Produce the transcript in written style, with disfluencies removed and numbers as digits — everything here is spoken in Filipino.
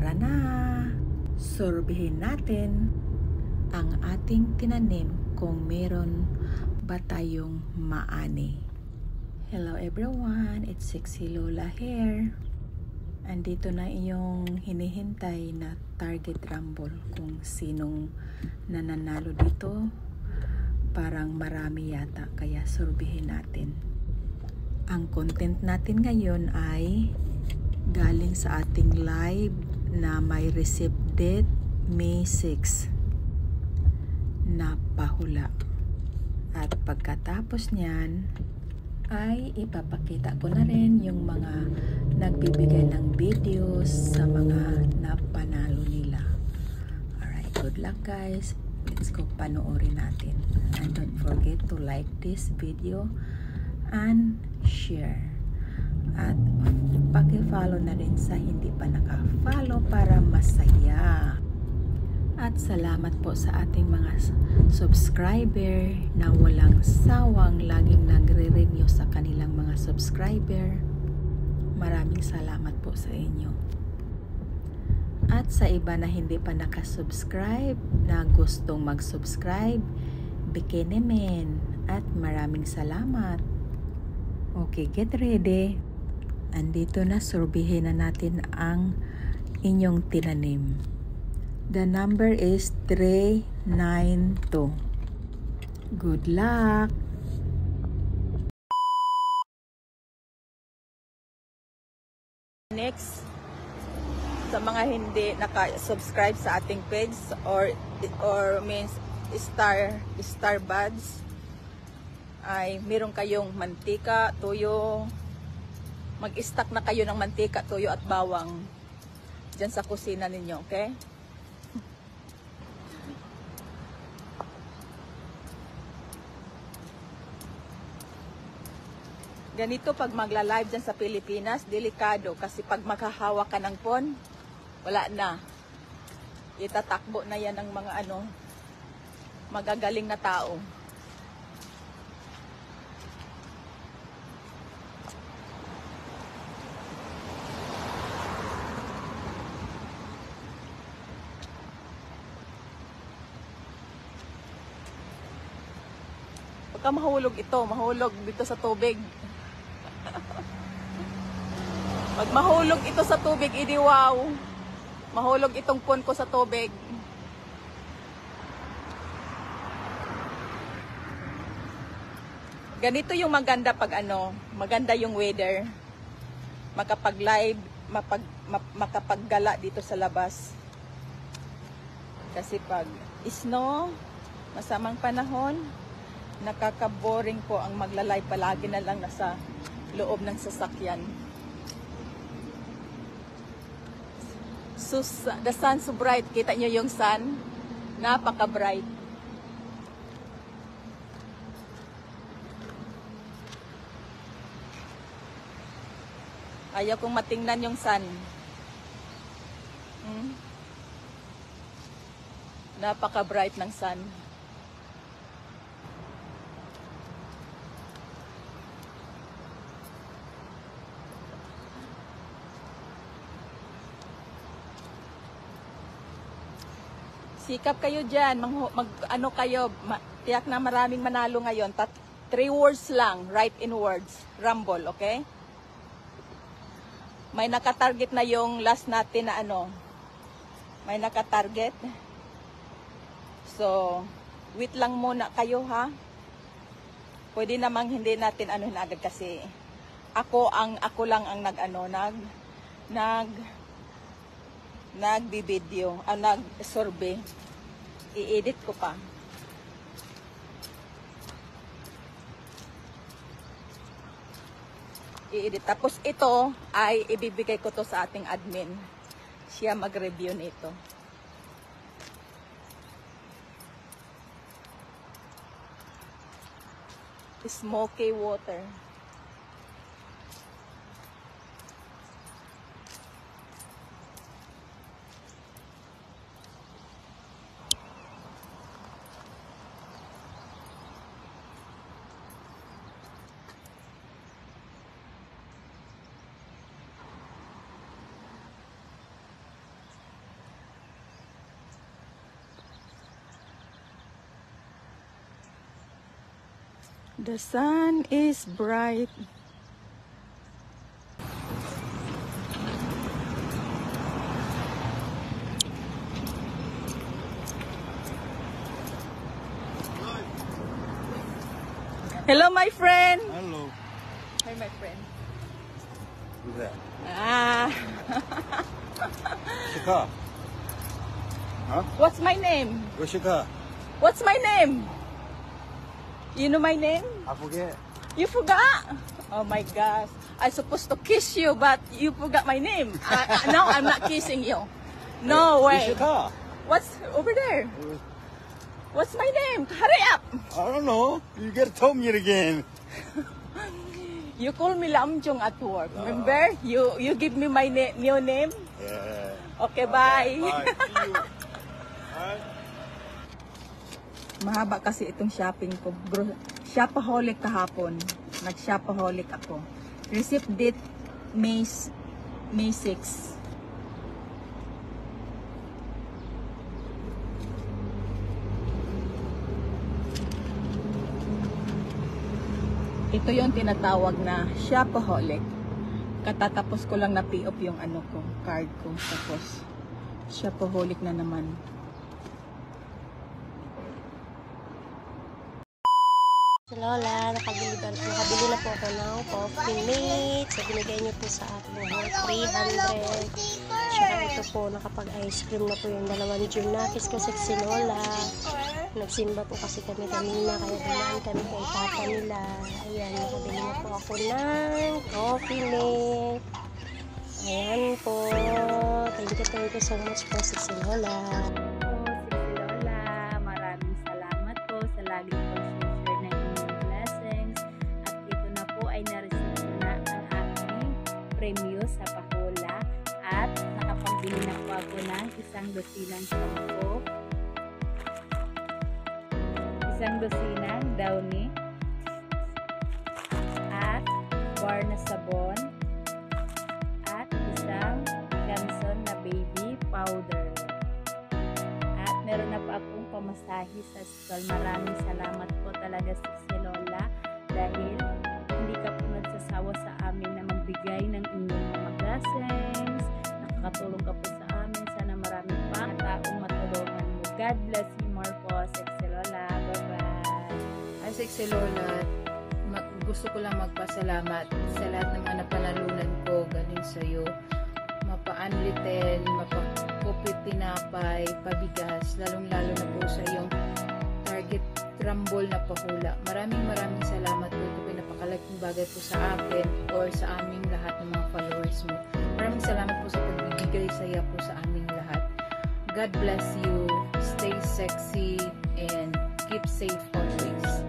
Tara na! Sorbihin natin ang ating tinanim kung meron ba tayong maani. Hello everyone! It's Sexy Lola here. Andito na iyong hinihintay na target rumble kung sinong nananalo dito. Parang marami yata kaya sorbihin natin. Ang content natin ngayon ay galing sa ating live na may receipt date May 6 na pahula. At pagkatapos niyan ay ipapakita ko na rin yung mga nagbibigay ng videos sa mga napanalo nila. Alright, good luck guys. Let's go panoorin natin. And don't forget to like this video and share. At paki-follow na rin sa hindi pa naka-follow para masaya. At salamat po sa ating mga subscriber na walang sawang laging nagre-renew sa kanilang mga subscriber. Maraming salamat po sa inyo. At sa iba na hindi pa nakasubscribe, na gustong mag-subscribe, bikini men. At maraming salamat. Okay, get ready. Andito na, sorbihin na natin ang inyong tinanim. The number is 392. Good luck! Next, sa mga hindi naka-subscribe sa ating page or means star buds, ay meron kayong mantika, tuyo. Mag-stock na kayo ng mantika, tuyo at bawang dyan sa kusina ninyo, okay? Ganito pag magla-live dyan sa Pilipinas, delikado kasi pag makahawak ka ng phone, wala na. Itatakbo na yan ng mga magagaling na tao. Pagka mahulog ito, mahulog dito sa tubig. Pag mahulog ito sa tubig, idi wow. Mahulog itong phone ko sa tubig. Ganito yung maganda pag maganda yung weather. Makapag-live, makapaggala dito sa labas. Kasi pag snow, masamang panahon, nakaka-boring po ang magla-live, palagi na lang nasa loob ng sasakyan. So, the sun so bright. Kita nyo yung sun? Napaka-bright. Ayaw kong matingnan yung sun. Napaka-bright ng sun. Sikap kayo dyan, tiyak na maraming manalo ngayon. 3 words lang, write in words, rumble, okay? May nakatarget na yung last natin na may nakatarget. So, wait lang muna kayo ha. Pwede namang hindi natin agad kasi ako lang ang nagbibideo, nag-survey. I-edit ko pa. I-edit. Tapos ito ay ibibigay ko to sa ating admin. Siya mag-review nito. Smoky water. The sun is bright. Hello, my friend. Hello. Hi, my friend. Who's that? Ah. Where's your car? Huh? What's my name? Where's your car? What's my name? You know my name? I forget. You forgot? Oh my gosh. I'm supposed to kiss you, but you forgot my name. No, I'm not kissing you. No Where's way. your car? What's over there? What's my name? Hurry up. I don't know. You gotta tell me it again. You call me Lamjong at work. Remember? You give me my new name? Yeah. Okay, bye. Bye. See you. Alright. Mahaba kasi itong shopping ko. Shopaholic kahapon. Nag-shopaholic ako. Receipt date May 6. Ito yung tinatawag na shopaholic. Katatapos ko lang na pay off yung ano ko, card ko. Tapos shopaholic na naman. Si Lola, nakabili na po ako ng coffee mate. So, binigay niyo po sa akin ng 300. Tsaka ito po, nakapag-ice cream na po yung dalawang Junakis kasi si Lola. Nagsimba po kasi kami kanina, kaya dumaan kami kay tata nila. Ayan, nakabili na po ako ng coffee mate. Ayan po. Thank you so much po si Lola. Lola, maraming salamat po sa lagi po share ng inyong blessings. At ito na po ay na-receive na ang aking premyo sa Pahula. At nakapagbili na po ako ng isang dosinang shampoo, isang dosinang Downy, at bar na sabon, at isang Johnson na baby powder. At meron na po akong pamasahe sa school. Maraming salamat po talaga si Lola dahil hindi ka po nagsasawa sa amin na magbigay ng inyong mga blessings. Nakakatulong ka po sa amin. Sana marami pa taong matulungan mo. God bless you more po, Sexy Lola. Bye-bye. Ay, Sexy Lola, gusto ko lang magpasalamat sa lahat ng mga napanalunan ko galing sa'yo. Mapa-unliten, mapa-kopi tinapay, pabigas, lalong-lalo na po sa iyong Target Rumble na Pahula. Maraming salamat po. Ito pinapakalaking bagay po sa akin or sa aming lahat ng mga followers mo. Maraming salamat po sa pagbibigay saya po sa aming lahat. God bless you. Stay sexy and keep safe always.